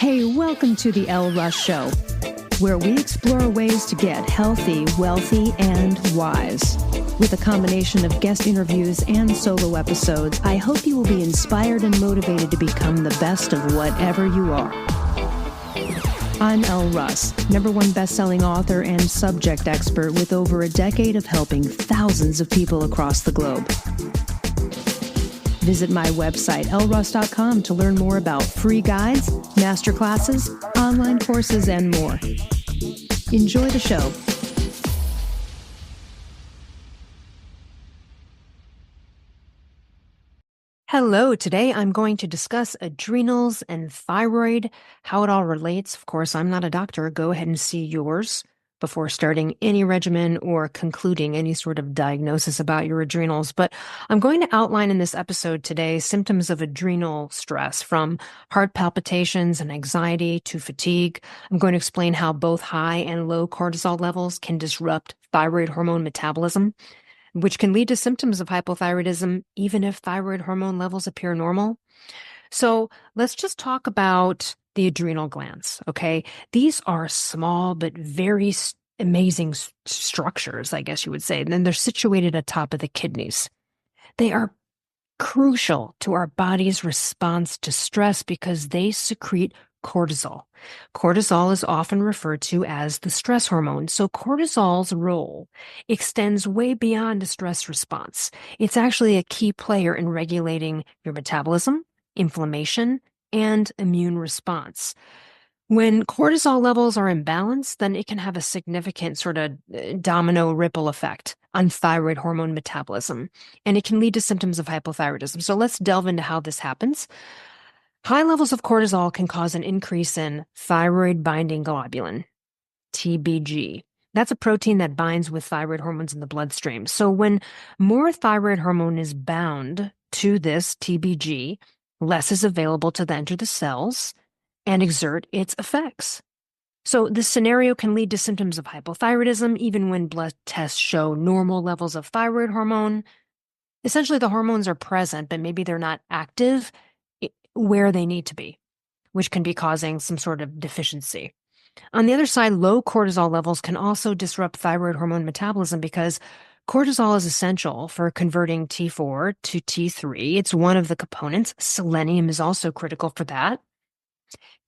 Hey, welcome to the Elle Russ Show, where we explore ways to get healthy, wealthy, and wise. With a combination of guest interviews and solo episodes, I hope you will be inspired and motivated to become the best of whatever you are. I'm Elle Russ, #1 best-selling author and subject expert with over a decade of helping thousands of people across the globe. Visit my website, elleruss.com, to learn more about free guides, masterclasses, online courses, and more. Enjoy the show. Hello, today I'm going to discuss adrenals and thyroid, how it all relates. Of course, I'm not a doctor. Go ahead and see yours before starting any regimen or concluding any sort of diagnosis about your adrenals. But I'm going to outline in this episode today symptoms of adrenal stress, from heart palpitations and anxiety to fatigue. I'm going to explain how both high and low cortisol levels can disrupt thyroid hormone metabolism, which can lead to symptoms of hypothyroidism, even if thyroid hormone levels appear normal. So let's just talk about the adrenal glands, okay? These are small but very amazing structures, I guess you would say. And then they're situated atop of the kidneys. They are crucial to our body's response to stress because they secrete cortisol. Cortisol is often referred to as the stress hormone. So cortisol's role extends way beyond a stress response. It's actually a key player in regulating your metabolism, inflammation, and immune response. When cortisol levels are imbalanced, then it can have a significant sort of domino ripple effect on thyroid hormone metabolism, and it can lead to symptoms of hypothyroidism. So let's delve into how this happens. High levels of cortisol can cause an increase in thyroid binding globulin, TBG. That's a protein that binds with thyroid hormones in the bloodstream. So when more thyroid hormone is bound to this TBG, less is available to enter the cells and exert its effects. So this scenario can lead to symptoms of hypothyroidism, even when blood tests show normal levels of thyroid hormone. Essentially, the hormones are present, but maybe they're not active where they need to be, which can be causing some sort of deficiency. On the other side, low cortisol levels can also disrupt thyroid hormone metabolism because cortisol is essential for converting T4 to T3. It's one of the components. Selenium is also critical for that.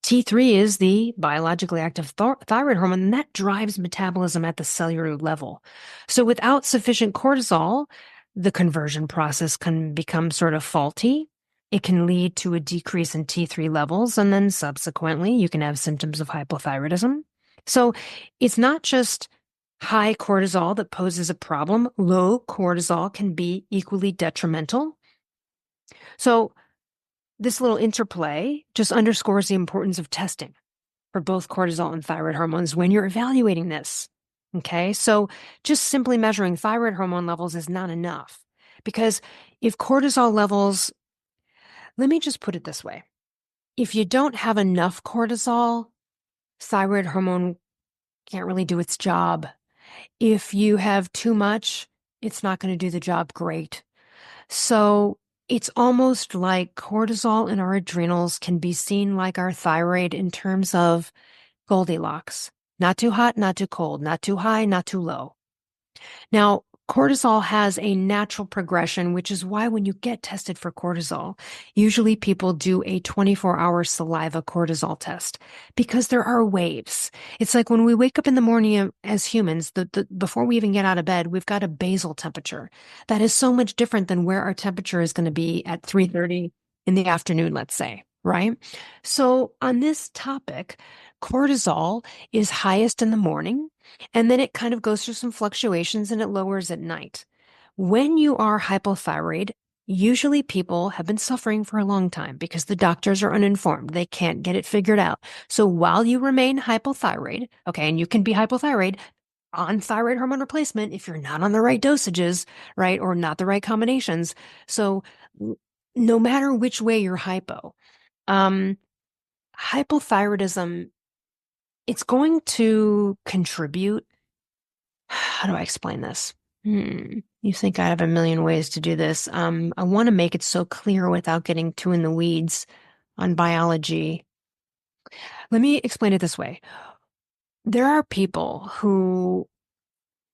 T3 is the biologically active thyroid hormone, and that drives metabolism at the cellular level. So without sufficient cortisol, the conversion process can become sort of faulty. It can lead to a decrease in T3 levels, and then subsequently you can have symptoms of hypothyroidism. So it's not just high cortisol that poses a problem. Low cortisol can be equally detrimental. So this little interplay just underscores the importance of testing for both cortisol and thyroid hormones when you're evaluating this. Okay, so just simply measuring thyroid hormone levels is not enough, because if cortisol levels, let me just put it this way. If you don't have enough cortisol, thyroid hormone can't really do its job. If you have too much, it's not going to do the job great. So it's almost like cortisol in our adrenals can be seen like our thyroid in terms of Goldilocks. Not too hot, not too cold, not too high, not too low. Now, cortisol has a natural progression, which is why when you get tested for cortisol, usually people do a 24-hour saliva cortisol test, because there are waves. It's like when we wake up in the morning as humans, before we even get out of bed, we've got a basal temperature. That is so much different than where our temperature is going to be at 3:30 in the afternoon, let's say, right? So on this topic, cortisol is highest in the morning, and then it kind of goes through some fluctuations and it lowers at night. When you are hypothyroid, usually people have been suffering for a long time because the doctors are uninformed. They can't get it figured out. So while you remain hypothyroid, okay, and you can be hypothyroid on thyroid hormone replacement if you're not on the right dosages, right, or not the right combinations. So no matter which way you're hypothyroidism, it's going to contribute. How do I explain this? You think I have a million ways to do this. I want to make it so clear without getting too in the weeds on biology. Let me explain it this way. There are people who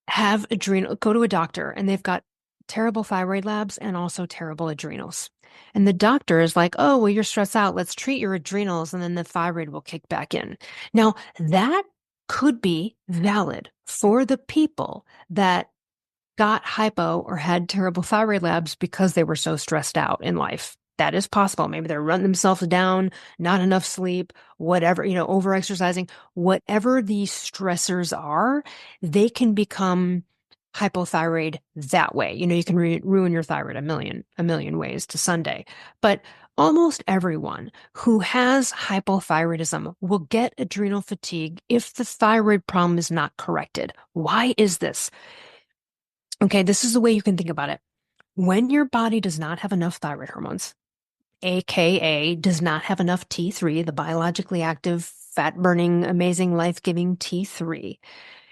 have adrenal, go to a doctor and they've got terrible thyroid labs and also terrible adrenals. And the doctor is like, oh, well, you're stressed out. Let's treat your adrenals and then the thyroid will kick back in. Now, that could be valid for the people that got hypo or had terrible thyroid labs because they were so stressed out in life. That is possible. Maybe they're running themselves down, not enough sleep, whatever, over exercising, whatever these stressors are, they can become hypothyroid that way. You can ruin your thyroid a million ways to Sunday. But almost everyone who has hypothyroidism will get adrenal fatigue if the thyroid problem is not corrected. Why is this? Okay, this is the way you can think about it. When your body does not have enough thyroid hormones, aka does not have enough T3, the biologically active, fat-burning, amazing, life-giving T3,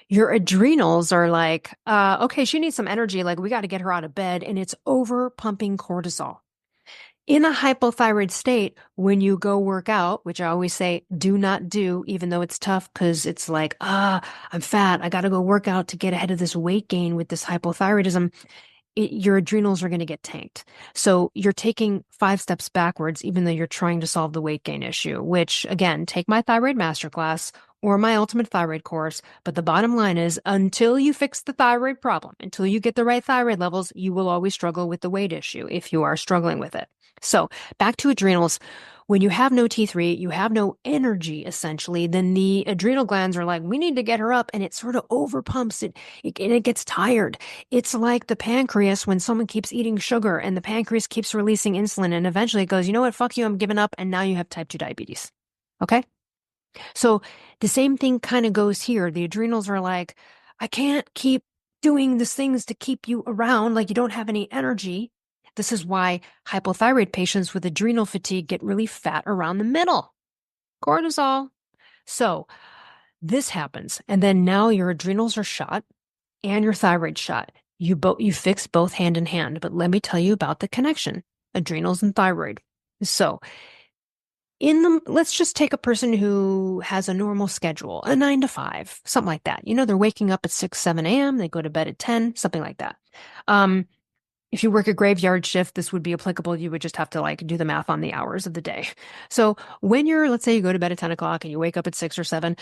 your adrenals are like, okay, she needs some energy, like we got to get her out of bed, and it's over pumping cortisol. In a hypothyroid state, when you go work out, which I always say, do not do, even though it's tough because it's like, I'm fat. I got to go work out to get ahead of this weight gain with this hypothyroidism. Your adrenals are going to get tanked. So you're taking 5 steps backwards, even though you're trying to solve the weight gain issue, which again, take my thyroid masterclass or my ultimate thyroid course. But the bottom line is until you fix the thyroid problem, until you get the right thyroid levels, you will always struggle with the weight issue if you are struggling with it. So back to adrenals. When you have no T3, you have no energy essentially, then the adrenal glands are like, we need to get her up, and it sort of overpumps and it gets tired. It's like the pancreas when someone keeps eating sugar and the pancreas keeps releasing insulin and eventually it goes, you know what, fuck you, I'm giving up, and now you have type 2 diabetes. Okay? So the same thing kind of goes here. The adrenals are like, I can't keep doing these things to keep you around, like you don't have any energy. This is why hypothyroid patients with adrenal fatigue get really fat around the middle. Cortisol. So this happens, and then now your adrenals are shot and your thyroid shot. You fix both hand in hand, but let me tell you about the connection, adrenals and thyroid. So let's just take a person who has a normal schedule, a 9 to 5, something like that. They're waking up at 6, 7 a.m., they go to bed at 10, something like that. If you work a graveyard shift, this would be applicable. You would just have to like do the math on the hours of the day. So when let's say you go to bed at 10 o'clock and you wake up at 6 or 7,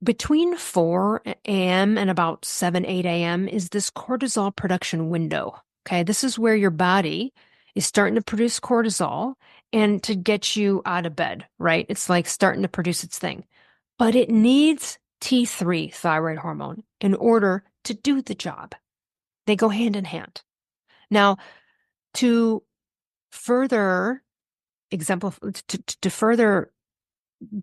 between 4 a.m. and about 7, 8 a.m. is this cortisol production window. Okay, this is where your body is starting to produce cortisol and to get you out of bed, right? It's like starting to produce its thing. But it needs T3, thyroid hormone, in order to do the job. They go hand in hand. Now, to further exemplify, to further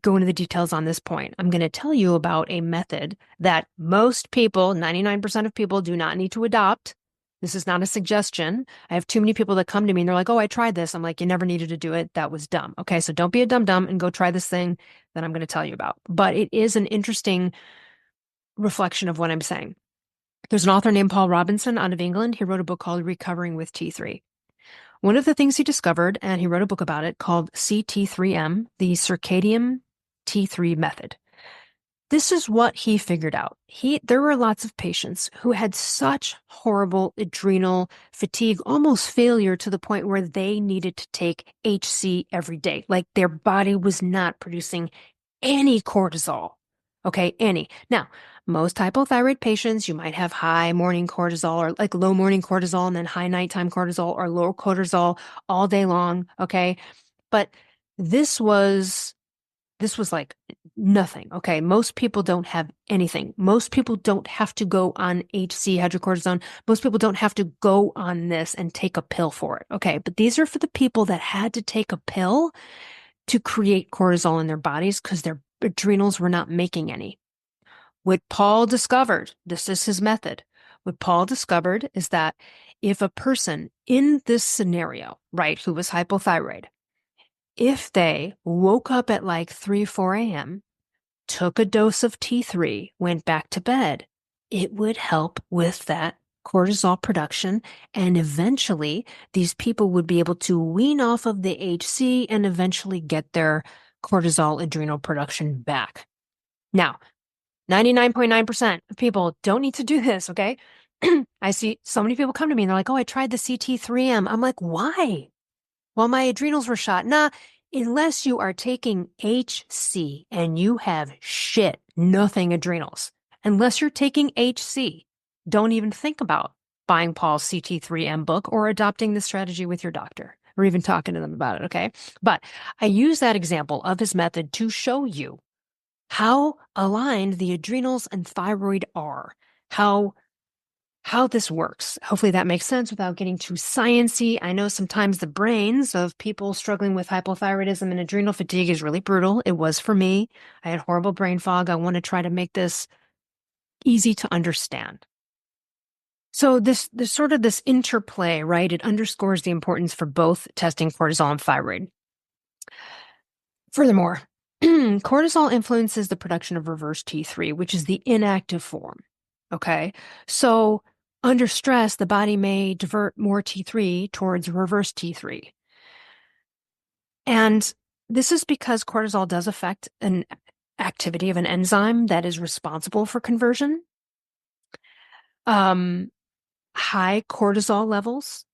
go into the details on this point, I'm going to tell you about a method that most people, 99% of people, do not need to adopt. This is not a suggestion. I have too many people that come to me and they're like, oh, I tried this. I'm like, you never needed to do it. That was dumb. Okay, so don't be a dum-dum and go try this thing that I'm going to tell you about. But it is an interesting reflection of what I'm saying. There's an author named Paul Robinson out of England. He wrote a book called Recovering with T3. One of the things he discovered, and he wrote a book about it called CT3M, the circadian T3 method. This is what he figured out. There were lots of patients who had such horrible adrenal fatigue, almost failure, to the point where they needed to take HC every day. Like their body was not producing any cortisol. Okay, any. Now, most hypothyroid patients, you might have high morning cortisol or like low morning cortisol and then high nighttime cortisol or low cortisol all day long. Okay. But this was like nothing. Okay. Most people don't have anything. Most people don't have to go on HC, hydrocortisone. Most people don't have to go on this and take a pill for it. Okay. But these are for the people that had to take a pill to create cortisol in their bodies because their adrenals were not making any. What Paul discovered, this is his method. What Paul discovered is that if a person in this scenario, right, who was hypothyroid, if they woke up at like 3, 4 a.m., took a dose of T3, went back to bed, it would help with that cortisol production. And eventually, these people would be able to wean off of the HC and eventually get their cortisol adrenal production back. Now, 99.9% of people don't need to do this, okay? I see so many people come to me and they're like, oh, I tried the CT3M. I'm like, why? Well, my adrenals were shot. Nah, unless you are taking HC and you have nothing adrenals. Unless you're taking HC, don't even think about buying Paul's CT3M book or adopting the strategy with your doctor or even talking to them about it, okay? But I use that example of his method to show you how aligned the adrenals and thyroid are, how this works. Hopefully that makes sense without getting too sciencey. I know sometimes the brains of people struggling with hypothyroidism and adrenal fatigue is really brutal. It was for me. I had horrible brain fog. I want to try to make this easy to understand. So this sort of this interplay, right? It underscores the importance for both testing cortisol and thyroid. Furthermore, cortisol influences the production of reverse T3, which is the inactive form. Okay. So under stress, the body may divert more T3 towards reverse T3. And this is because cortisol does affect an activity of an enzyme that is responsible for conversion. High cortisol levels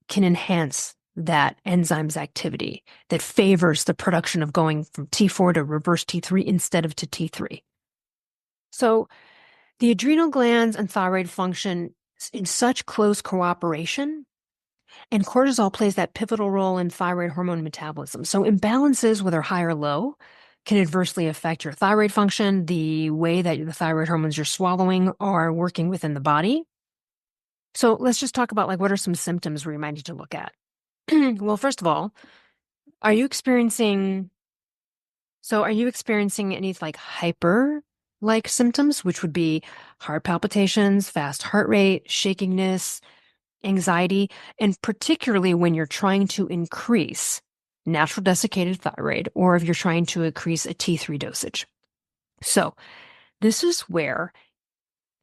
can enhance that enzyme's activity that favors the production of going from T4 to reverse T3 instead of to T3. So the adrenal glands and thyroid function in such close cooperation, and cortisol plays that pivotal role in thyroid hormone metabolism. So imbalances, whether high or low, can adversely affect your thyroid function, the way that the thyroid hormones you're swallowing are working within the body. So let's just talk about what are some symptoms we might need to look at. Well, first of all, are you experiencing any hyper-like symptoms, which would be heart palpitations, fast heart rate, shakiness, anxiety, and particularly when you're trying to increase natural desiccated thyroid or if you're trying to increase a T3 dosage? So this is where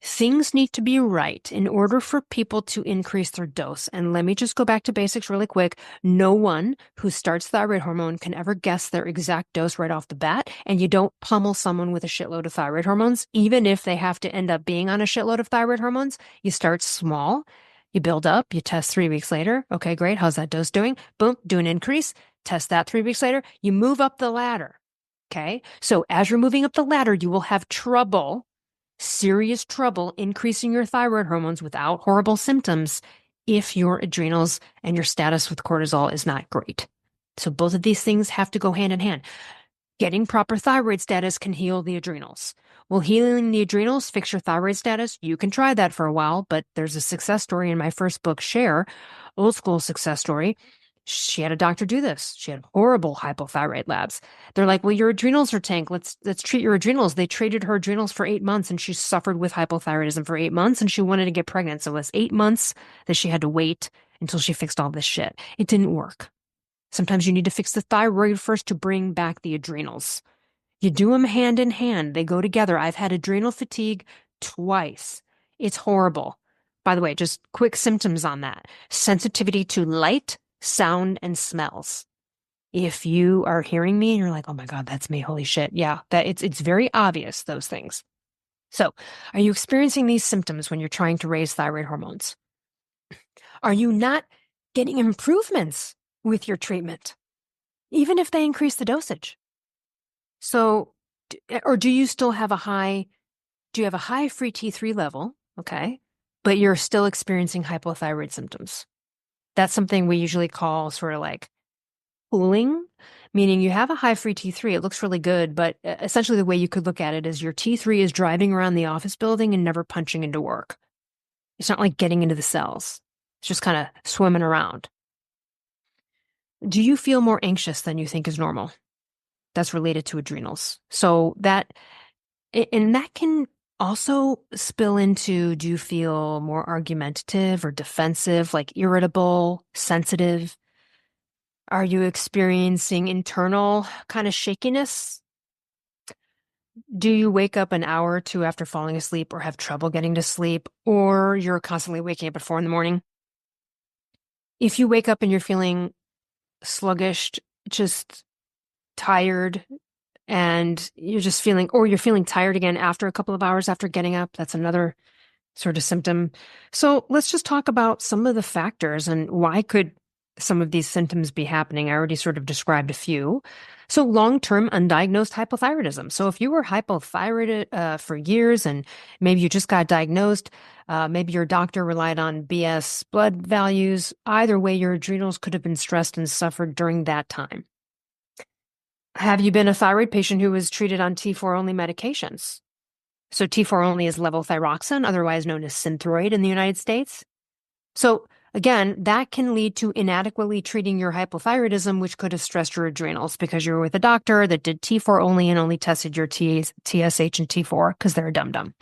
things need to be right in order for people to increase their dose. And let me just go back to basics really quick. No one who starts thyroid hormone can ever guess their exact dose right off the bat. And you don't pummel someone with a shitload of thyroid hormones, even if they have to end up being on a shitload of thyroid hormones. You start small, you build up, you test 3 weeks later. Okay, great. How's that dose doing? Boom, do an increase. Test that 3 weeks later. You move up the ladder. Okay. So as you're moving up the ladder, you will have serious trouble increasing your thyroid hormones without horrible symptoms if your adrenals and your status with cortisol is not great. So both of these things have to go hand in hand. Getting proper thyroid status can heal the adrenals. Will healing the adrenals fix your thyroid status? You can try that for a while, but there's a success story in my first book, Share, old school success story. She had a doctor do this. She had horrible hypothyroid labs. They're like, well, your adrenals are tanked. Let's treat your adrenals. They treated her adrenals for 8 months and she suffered with hypothyroidism for 8 months and she wanted to get pregnant. So it was 8 months that she had to wait until she fixed all this shit. It didn't work. Sometimes you need to fix the thyroid first to bring back the adrenals. You do them hand in hand. They go together. I've had adrenal fatigue twice. It's horrible. By the way, just quick symptoms on that. Sensitivity to light, sound, and smells. If you are hearing me and you're like, oh my God, that's me. Holy shit. Yeah, it's very obvious, those things. So are you experiencing these symptoms when you're trying to raise thyroid hormones? Are you not getting improvements with your treatment, even if they increase the dosage? So, or do you still have a high free T3 level? Okay. But you're still experiencing hypothyroid symptoms. That's something we usually call sort of like pooling, meaning you have a high free T3. It looks really good, but essentially the way you could look at it is your T3 is driving around the office building and never punching into work. It's not like getting into the cells. It's just kind of swimming around. Do you feel more anxious than you think is normal? That's related to adrenals. So that can also spill into, do you feel more argumentative or defensive, like irritable, sensitive? Are you experiencing internal kind of shakiness? Do you wake up an hour or two after falling asleep or have trouble getting to sleep, or you're constantly waking up at 4 a.m? If you wake up and you're feeling sluggish, just tired and you're just feeling, or you're feeling tired again after a couple of hours after getting up. That's another sort of symptom. So let's just talk about some of the factors and why could some of these symptoms be happening. I already sort of described a few. So long-term undiagnosed hypothyroidism. So if you were hypothyroid for years and maybe you just got diagnosed, maybe your doctor relied on BS blood values, either way, your adrenals could have been stressed and suffered during that time. Have you been a thyroid patient who was treated on T4 only medications? So T4 only is levothyroxine, otherwise known as Synthroid in the United States. So again, that can lead to inadequately treating your hypothyroidism, which could have stressed your adrenals because you were with a doctor that did T4 only and only tested your TSH and T4 because they're a dum-dum.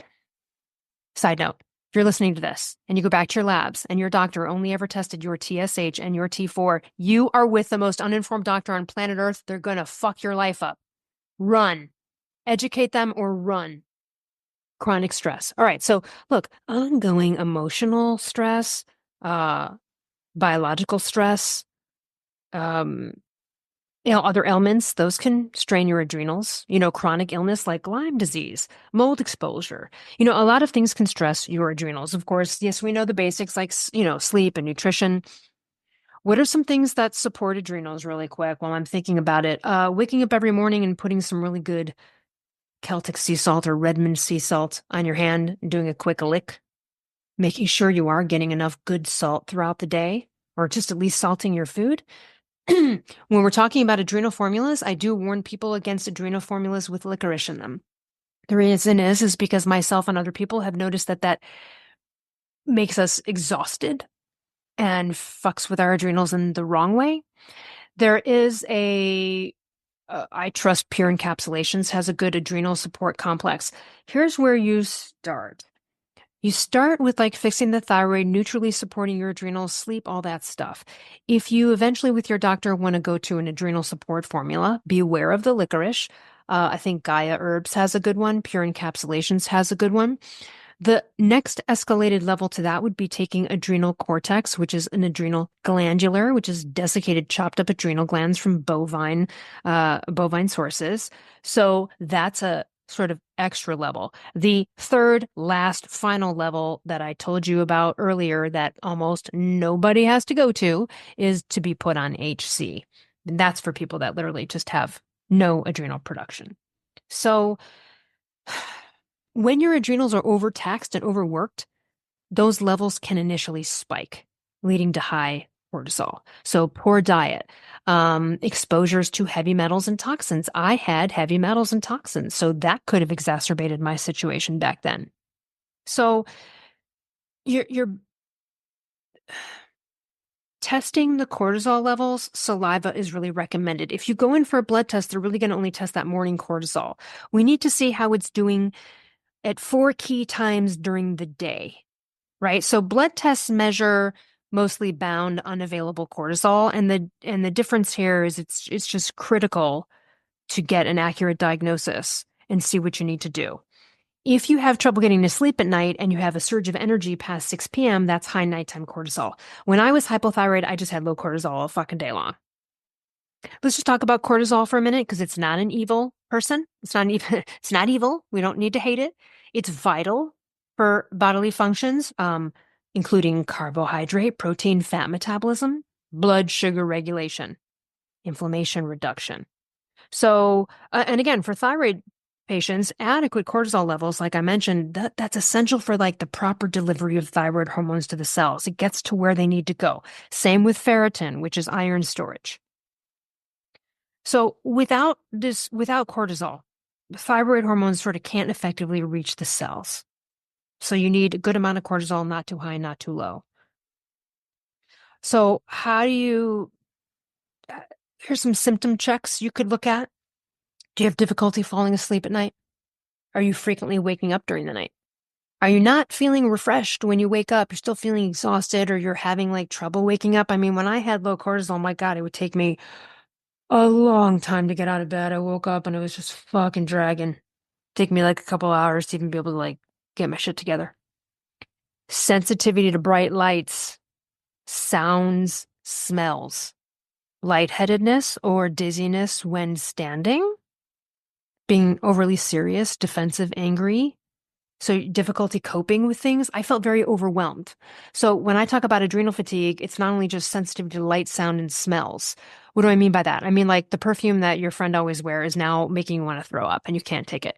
Side note, if you're listening to this and you go back to your labs and your doctor only ever tested your TSH and your T4, you are with the most uninformed doctor on planet Earth. They're going to fuck your life up. Run. Educate them or run. Chronic stress. All right. So look, ongoing emotional stress, biological stress, um, other ailments, those can strain your adrenals. Chronic illness like Lyme disease, mold exposure. A lot of things can stress your adrenals. Of course, yes, we know the basics like, sleep and nutrition. What are some things that support adrenals really quick while I'm thinking about it? Waking up every morning and putting some really good Celtic sea salt or Redmond sea salt on your hand and doing a quick lick, making sure you are getting enough good salt throughout the day, or just at least salting your food. When we're talking about adrenal formulas, I do warn people against adrenal formulas with licorice in them. The reason is because myself and other people have noticed that makes us exhausted and fucks with our adrenals in the wrong way. There is I trust Pure Encapsulations has a good adrenal support complex. Here's where you start. You start with like fixing the thyroid, neutrally supporting your adrenals, sleep, all that stuff. If you eventually with your doctor want to go to an adrenal support formula, be aware of the licorice. I think Gaia Herbs has a good one. Pure Encapsulations has a good one. The next escalated level to that would be taking adrenal cortex, which is an adrenal glandular, which is desiccated, chopped up adrenal glands from bovine sources. So that's a sort of extra level. The third, last, final level that I told you about earlier that almost nobody has to go to is to be put on HC. And that's for people that literally just have no adrenal production. So when your adrenals are overtaxed and overworked, those levels can initially spike, leading to high cortisol. So poor diet, exposures to heavy metals and toxins. I had heavy metals and toxins, so that could have exacerbated my situation back then. So you're testing the cortisol levels, saliva is really recommended. If you go in for a blood test, they're really going to only test that morning cortisol. We need to see how it's doing at 4 key times during the day, right? So blood tests measure mostly bound unavailable cortisol, and the difference here is it's just critical to get an accurate diagnosis and see what you need to do. If you have trouble getting to sleep at night and you have a surge of energy past 6 p.m., that's high nighttime cortisol. When I was hypothyroid, I just had low cortisol all fucking day long. Let's just talk about cortisol for a minute because it's not an evil person. It's not evil. We don't need to hate it. It's vital for bodily functions, including carbohydrate, protein, fat metabolism, blood sugar regulation, inflammation reduction. So, and again, for thyroid patients, adequate cortisol levels, like I mentioned, that's essential for like the proper delivery of thyroid hormones to the cells. It gets to where they need to go. Same with ferritin, which is iron storage. So without cortisol, thyroid hormones sort of can't effectively reach the cells. So you need a good amount of cortisol, not too high, not too low. So here's some symptom checks you could look at. Do you have difficulty falling asleep at night? Are you frequently waking up during the night? Are you not feeling refreshed when you wake up? You're still feeling exhausted or you're having like trouble waking up? I mean, when I had low cortisol, my God, it would take me a long time to get out of bed. I woke up and it was just fucking dragging. Take me like a couple hours to even be able to like get my shit together. Sensitivity to bright lights, sounds, smells. lightheadedness or dizziness when standing, being overly serious, defensive, angry. So difficulty coping with things. I felt very overwhelmed. So when I talk about adrenal fatigue, it's not only just sensitivity to light, sound, and smells. What do I mean by that? I mean, like the perfume that your friend always wears is now making you want to throw up and you can't take it.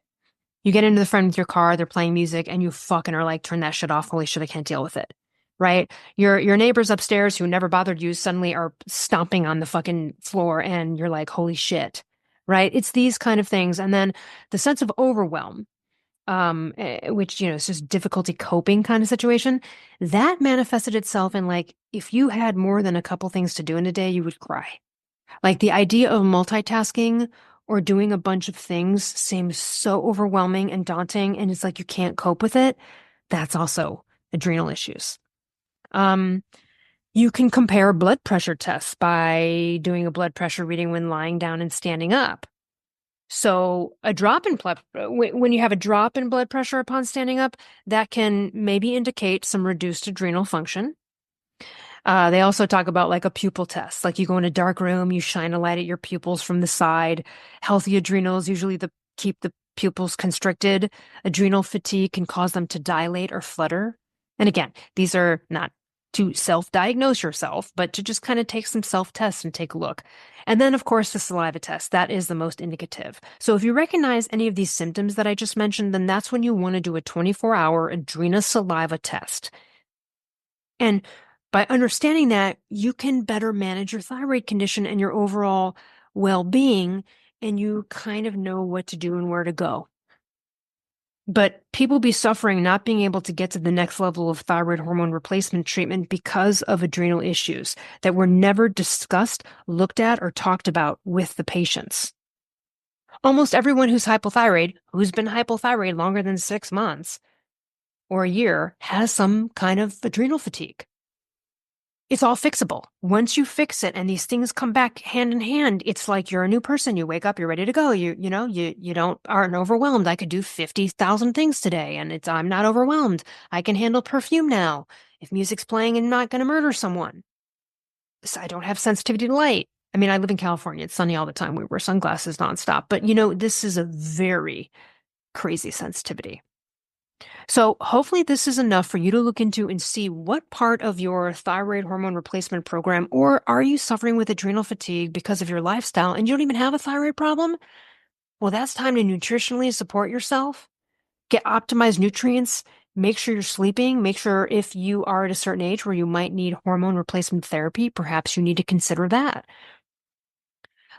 You get into the friend with your car, they're playing music, and you fucking are like, turn that shit off. Holy shit, I can't deal with it. Right? Your neighbors upstairs who never bothered you suddenly are stomping on the fucking floor and you're like, holy shit. Right? It's these kind of things. And then the sense of overwhelm, which, is just difficulty coping kind of situation, that manifested itself in like, if you had more than a couple things to do in a day, you would cry. Like the idea of multitasking or doing a bunch of things seems so overwhelming and daunting, and it's like you can't cope with it. That's also adrenal issues. Um, you can compare blood pressure tests by doing a blood pressure reading when lying down and standing up. So a drop in blood, when you have a drop in blood pressure upon standing up, that can maybe indicate some reduced adrenal function. They also talk about like a pupil test, like you go in a dark room, you shine a light at your pupils from the side. Healthy adrenals usually keep the pupils constricted. Adrenal fatigue can cause them to dilate or flutter. And again, these are not to self-diagnose yourself, but to just kind of take some self-tests and take a look. And then, of course, the saliva test. That is the most indicative. So if you recognize any of these symptoms that I just mentioned, then that's when you want to do a 24-hour adrenal saliva test. And by understanding that, you can better manage your thyroid condition and your overall well-being, and you kind of know what to do and where to go. But people be suffering not being able to get to the next level of thyroid hormone replacement treatment because of adrenal issues that were never discussed, looked at, or talked about with the patients. Almost everyone who's hypothyroid, who's been hypothyroid longer than 6 months or a year, has some kind of adrenal fatigue. It's all fixable. Once you fix it and these things come back hand in hand, it's like you're a new person. You wake up, you're ready to go. You aren't overwhelmed. I could do 50,000 things today and I'm not overwhelmed. I can handle perfume now. If music's playing, I'm not going to murder someone. So I don't have sensitivity to light. I mean, I live in California. It's sunny all the time. We wear sunglasses nonstop. But this is a very crazy sensitivity. So hopefully this is enough for you to look into and see what part of your thyroid hormone replacement program, or are you suffering with adrenal fatigue because of your lifestyle and you don't even have a thyroid problem? Well, that's time to nutritionally support yourself, get optimized nutrients, make sure you're sleeping, make sure if you are at a certain age where you might need hormone replacement therapy, perhaps you need to consider that.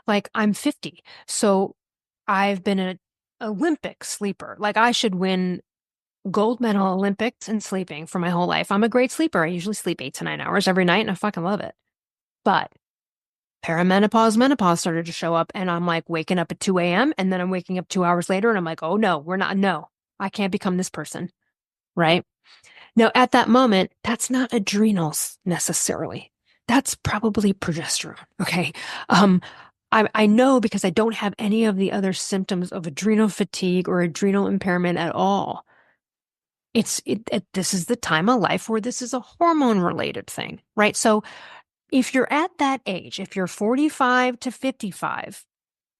Like I'm 50, so I've been an Olympic sleeper. Like I should win gold medal Olympics in sleeping for my whole life. I'm a great sleeper. I usually sleep 8 to 9 hours every night and I fucking love it. But perimenopause, menopause started to show up and I'm like waking up at 2 a.m. and then I'm waking up 2 hours later and I'm like, oh no, no, I can't become this person. Right? Now, at that moment, that's not adrenals necessarily. That's probably progesterone. Okay. I know because I don't have any of the other symptoms of adrenal fatigue or adrenal impairment at all. This is the time of life where this is a hormone related thing, right? So if you're at that age, if you're 45 to 55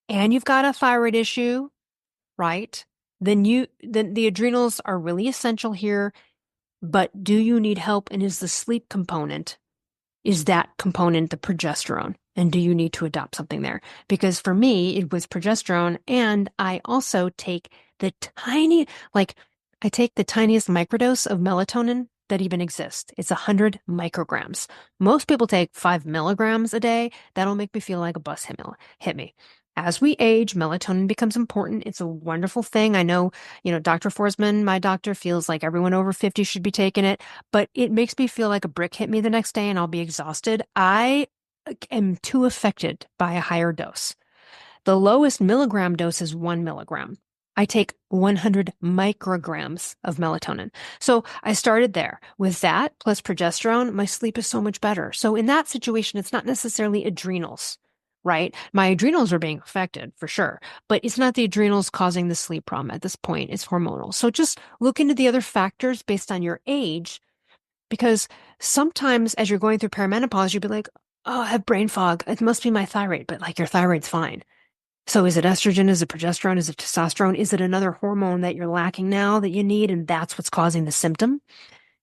and you've got a thyroid issue, right? Then the adrenals are really essential here, but do you need help? And is the sleep component, is that component the progesterone? And do you need to adopt something there? Because for me, it was progesterone, and I also take I take the tiniest microdose of melatonin that even exists. It's 100 micrograms. Most people take 5 milligrams a day. That'll make me feel like a bus hit me. As we age, melatonin becomes important. It's a wonderful thing. I know, Dr. Forsman, my doctor, feels like everyone over 50 should be taking it, but it makes me feel like a brick hit me the next day and I'll be exhausted. I am too affected by a higher dose. The lowest milligram dose is 1 milligram. I take 100 micrograms of melatonin. So I started there. With that plus progesterone, my sleep is so much better. So in that situation, it's not necessarily adrenals, right? My adrenals are being affected for sure, but it's not the adrenals causing the sleep problem at this point. It's hormonal. So just look into the other factors based on your age, because sometimes as you're going through perimenopause, you'll be like, oh, I have brain fog. It must be my thyroid, but like your thyroid's fine. So is it estrogen? Is it progesterone? Is it testosterone? Is it another hormone that you're lacking now that you need? And that's what's causing the symptom?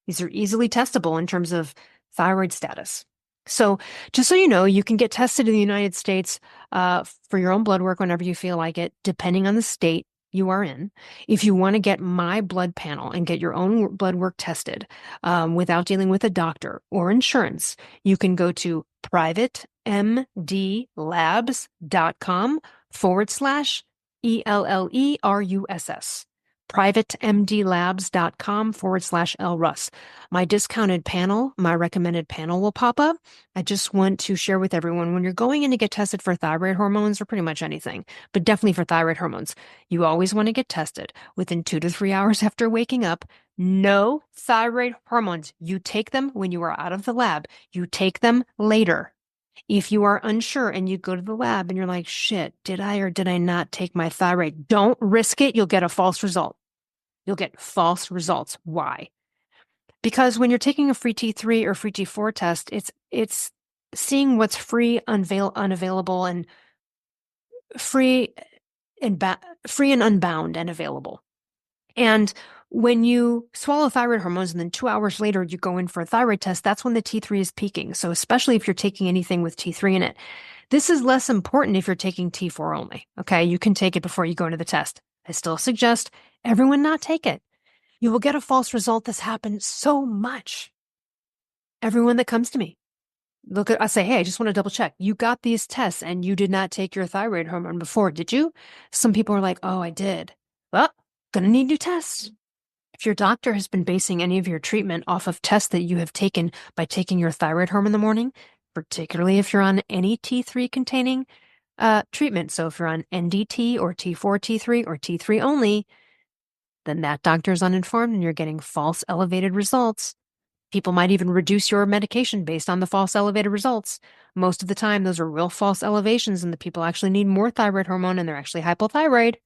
These are easily testable in terms of thyroid status. So just so you know, you can get tested in the United States for your own blood work whenever you feel like it, depending on the state you are in. If you want to get my blood panel and get your own blood work tested without dealing with a doctor or insurance, you can go to privatemdlabs.com/ELLERUSS. privatemdlabs.com/Elle Russ. My discounted panel, my recommended panel will pop up. I just want to share with everyone when you're going in to get tested for thyroid hormones or pretty much anything, but definitely for thyroid hormones, you always want to get tested within 2 to 3 hours after waking up. No thyroid hormones. You take them when you are out of the lab. You take them later. If you are unsure and you go to the lab and you're like, shit, did I or did I not take my thyroid? Don't risk it. You'll get a false result. You'll get false results. Why? Because when you're taking a free T3 or free T4 test, it's seeing what's free, unavailable, and free and unbound and available. And when you swallow thyroid hormones and then 2 hours later you go in for a thyroid test, that's when the T3 is peaking. So especially if you're taking anything with T3 in it. This is less important if you're taking T4 only. Okay, you can take it before you go into the test. I still suggest everyone not take it. You will get a false result. This happens so much. Everyone that comes to me, I say, hey, I just want to double check. You got these tests and you did not take your thyroid hormone before, did you? Some people are like, oh, I did. Well, gonna need new tests. If your doctor has been basing any of your treatment off of tests that you have taken by taking your thyroid hormone in the morning, particularly if you're on any T3 containing treatment, so if you're on NDT or T4 T3 or T3 only, then that doctor is uninformed and you're getting false elevated results. People might even reduce your medication based on the false elevated results. Most of the time, those are real false elevations and the people actually need more thyroid hormone and they're actually hypothyroid.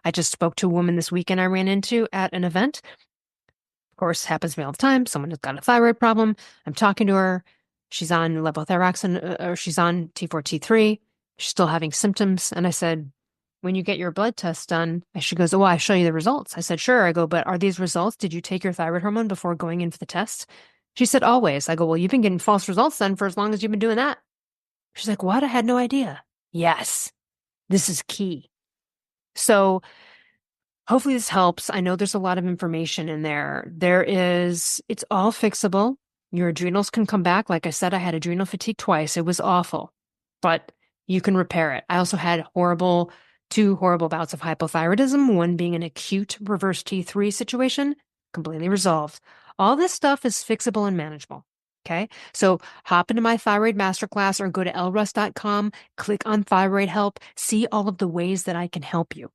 I just spoke to a woman this weekend I ran into at an event. Of course, happens to me all the time. Someone has got a thyroid problem. I'm talking to her. She's on levothyroxine, or she's on T4, T3. She's still having symptoms. And I said, when you get your blood test done, she goes, oh, I show you the results. I said, sure. I go, but are these results? Did you take your thyroid hormone before going in for the test? She said, always. I go, well, you've been getting false results then for as long as you've been doing that. She's like, what? I had no idea. Yes, this is key. So hopefully this helps. I know there's a lot of information in there. It's all fixable. Your adrenals can come back. Like I said, I had adrenal fatigue twice. It was awful, but you can repair it. I also had two horrible bouts of hypothyroidism, one being an acute reverse T3 situation, completely resolved. All this stuff is fixable and manageable. Okay, so hop into my thyroid masterclass or go to elleruss.com, click on thyroid help, see all of the ways that I can help you.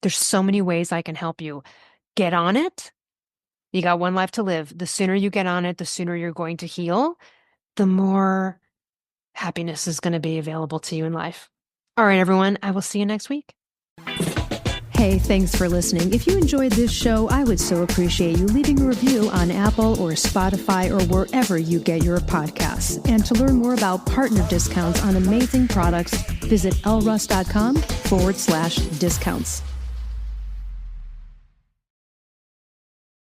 There's so many ways I can help you. Get on it. You got one life to live. The sooner you get on it, the sooner you're going to heal, the more happiness is going to be available to you in life. All right, everyone, I will see you next week. Hey, thanks for listening. If you enjoyed this show, I would so appreciate you leaving a review on Apple or Spotify or wherever you get your podcasts. And to learn more about partner discounts on amazing products, visit elleruss.com/discounts.